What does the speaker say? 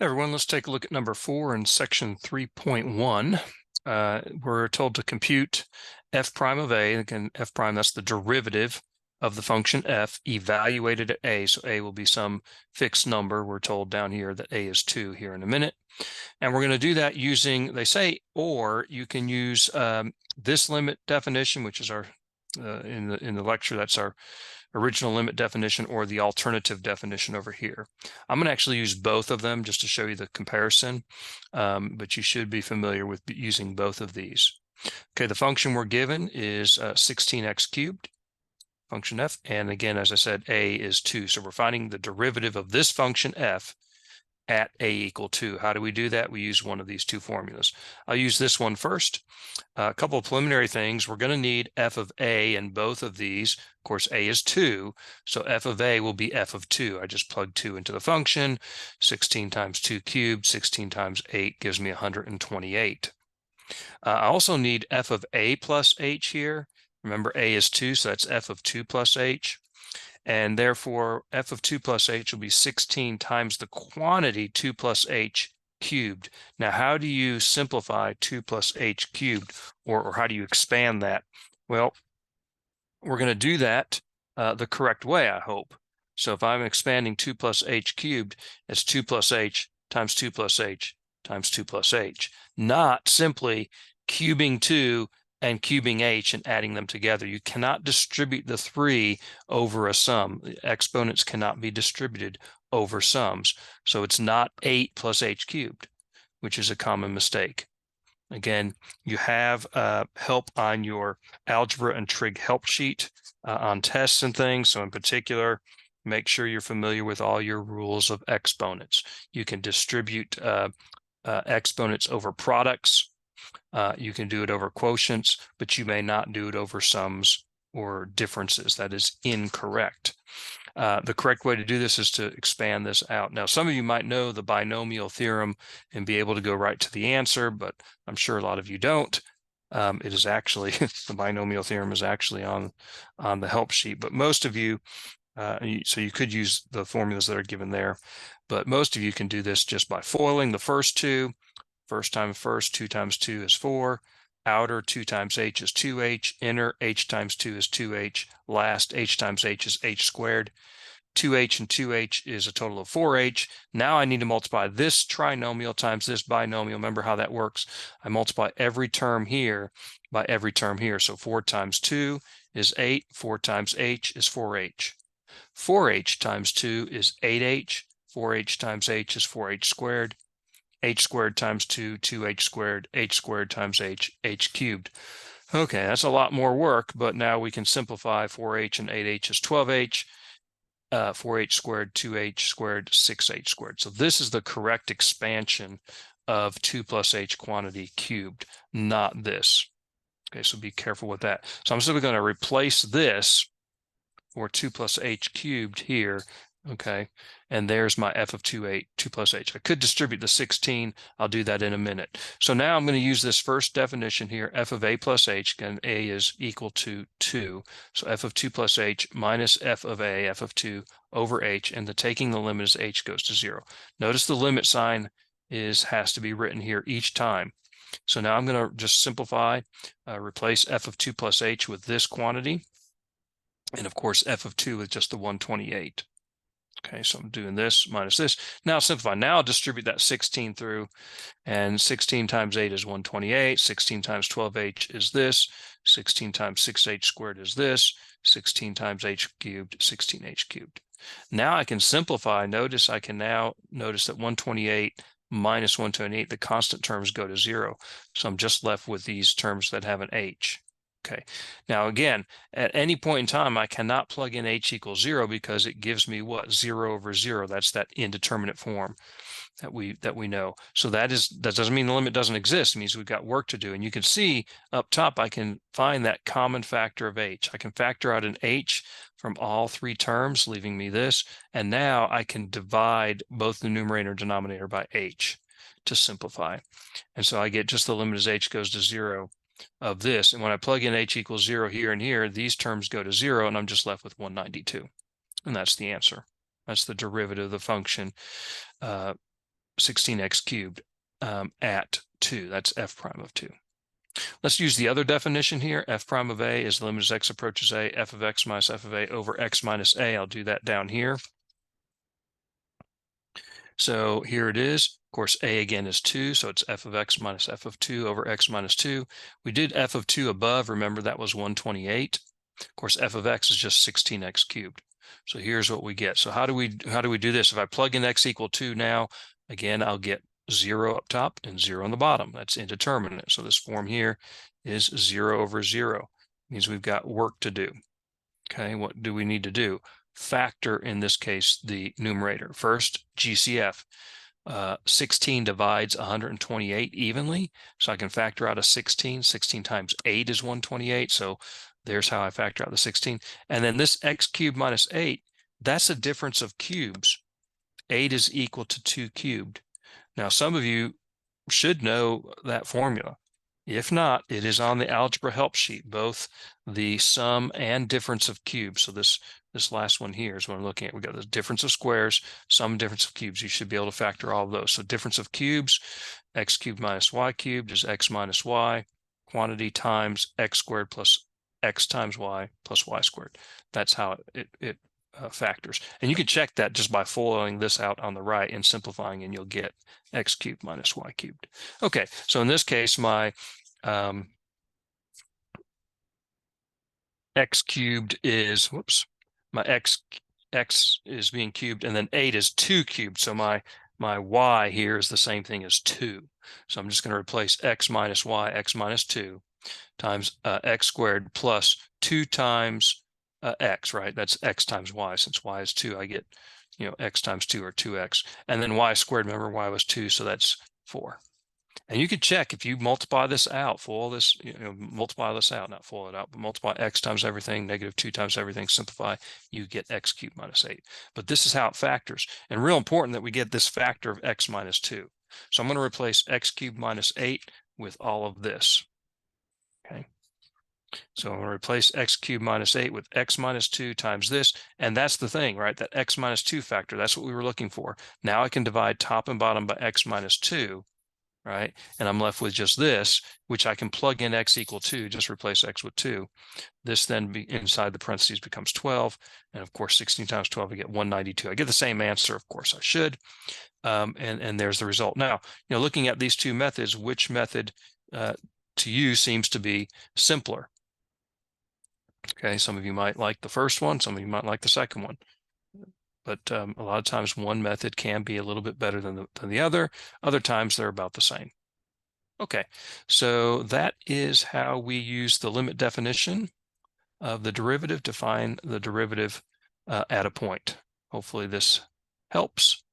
Everyone, let's take a look at number 4 in section 3.1. We're told to compute f prime of a. Again, f prime, that's the derivative of the function f evaluated at a. So a will be some fixed number. We're told down here that a is 2 here in a minute. And we're going to do that using, they say, or you can use this limit definition, which is our, in the lecture, that's our original limit definition, or the alternative definition over here. I'm going to actually use both of them just to show you the comparison, but you should be familiar with using both of these. Okay, the function we're given is 16x cubed, function f, and again, as I said, a is 2. So we're finding the derivative of this function f at a equal 2. How do we do that? We use one of these two formulas. I'll use this one first. A couple of preliminary things. We're going to need f of a in both of these. Of course, a is 2, so f of a will be f of 2. I just plug 2 into the function. 16 times 2 cubed, 16 times 8 gives me 128. I also need f of a plus h here. Remember, a is 2, so that's f of 2 plus h. And therefore, f of 2 plus h will be 16 times the quantity 2 plus h cubed. Now, how do you simplify 2 plus h cubed, or how do you expand that? Well, we're going to do that the correct way, I hope. So if I'm expanding 2 plus h cubed, it's 2 plus h times 2 plus h times 2 plus h, not simply cubing 2 and cubing h and adding them together. You cannot distribute the 3 over a sum. Exponents cannot be distributed over sums. So it's not 8 plus h cubed, which is a common mistake. Again, you have help on your algebra and trig help sheet on tests and things. So in particular, make sure you're familiar with all your rules of exponents. You can distribute exponents over products. You can do it over quotients, but you may not do it over sums or differences. That is incorrect. The correct way to do this is to expand this out. Now, some of you might know the binomial theorem and be able to go right to the answer, but I'm sure a lot of you don't. It is actually, the binomial theorem is actually on the help sheet, but most of you, so you could use the formulas that are given there, but most of you can do this just by foiling the first two. First times first, 2 times 2 is 4. Outer 2 times h is 2h. Inner h times 2 is 2h. Last h times h is h squared. 2h and 2h is a total of 4h. Now I need to multiply this trinomial times this binomial. Remember how that works. I multiply every term here by every term here. So 4 times 2 is 8. 4 times h is 4h. 4h times 2 is 8h. 4h times h is 4h squared. H squared times 2, 2h squared, h squared times h, h cubed. Okay, that's a lot more work, but now we can simplify 4h and 8h is 12h, 4h squared, 2h squared, 6h squared. So this is the correct expansion of 2 plus h quantity cubed, not this. Okay, so be careful with that. So I'm simply going to replace this for 2 plus h cubed here. Okay, and there's my f of 2 plus h. I could distribute the 16. I'll do that in a minute. So now I'm going to use this first definition here, f of a plus h. Again, a is equal to 2. So f of 2 plus h minus f of a, f of 2 over h, and taking the limit as h goes to 0. Notice the limit sign has to be written here each time. So now I'm going to just simplify, replace f of 2 plus h with this quantity, and of course f of 2 with just the 128. Okay, so I'm doing this minus this. Now simplify. Now I'll distribute that 16 through, and 16 times 8 is 128. 16 times 12h is this. 16 times 6h squared is this. 16 times h cubed, 16h cubed. Now I can simplify. Notice I can now notice that 128 minus 128, the constant terms go to 0. So I'm just left with these terms that have an h. Okay, now again, at any point in time, I cannot plug in h equals 0 because it gives me what? 0 over 0. That's that indeterminate form that we know. So that doesn't mean the limit doesn't exist. It means we've got work to do. And you can see up top, I can find that common factor of h. I can factor out an h from all 3 terms, leaving me this. And now I can divide both the numerator and denominator by h to simplify. And so I get just the limit as h goes to 0 of this. And when I plug in h equals 0 here and here, these terms go to 0, and I'm just left with 192. And that's the answer. That's the derivative of the function 16x cubed at 2. That's f prime of 2. Let's use the other definition here. F prime of a is the limit as x approaches a, f of x minus f of a over x minus a. I'll do that down here. So here it is. Of course, a again is 2, so it's f of x minus f of 2 over x minus 2. We did f of 2 above. Remember, that was 128. Of course, f of x is just 16x cubed. So here's what we get. So how do we do this? If I plug in x equal 2 now, again, I'll get 0 up top and 0 on the bottom. That's indeterminate. So this form here is 0 over 0. Means we've got work to do. Okay, what do we need to do? Factor, in this case, the numerator. First, GCF. 16 divides 128 evenly, so I can factor out a 16. 16 times 8 is 128, so there's how I factor out the 16. And then this x cubed minus 8, that's a difference of cubes. 8 is equal to 2 cubed. Now, some of you should know that formula. If not, it is on the algebra help sheet, both the sum and difference of cubes. So this last one here is what I'm looking at. We got the difference of squares, sum, difference of cubes. You should be able to factor all of those. So difference of cubes, x cubed minus y cubed is x minus y, quantity times x squared plus x times y plus y squared. That's how it factors. And you can check that just by following this out on the right and simplifying, and you'll get x cubed minus y cubed. Okay, so in this case, my x cubed is, my x is being cubed, and then 8 is 2 cubed. So my y here is the same thing as 2. So I'm just going to replace x minus y, x minus 2 times x squared plus 2 times x, right? That's x times y. Since y is 2, I get, x times 2 or 2x. And then y squared, remember y was 2, so that's 4. And you could check if you multiply this out, FOIL this, multiply this out, not FOIL it out, but multiply x times everything, negative 2 times everything, simplify, you get x cubed minus 8. But this is how it factors. And real important that we get this factor of x minus 2. So I'm going to replace x cubed minus 8 with all of this. Okay. So I'm going to replace x cubed minus 8 with x minus 2 times this. And that's the thing, right? That x minus 2 factor, that's what we were looking for. Now I can divide top and bottom by x minus 2. Right? And I'm left with just this, which I can plug in x equal 2, just replace x with 2. This then inside the parentheses becomes 12. And of course, 16 times 12, I get 192. I get the same answer, of course I should. And there's the result. Now, looking at these two methods, which method to you seems to be simpler? Okay, some of you might like the first one, some of you might like the second one. But a lot of times one method can be a little bit better than the other. Other times they're about the same. Okay, so that is how we use the limit definition of the derivative to find the derivative at a point. Hopefully this helps.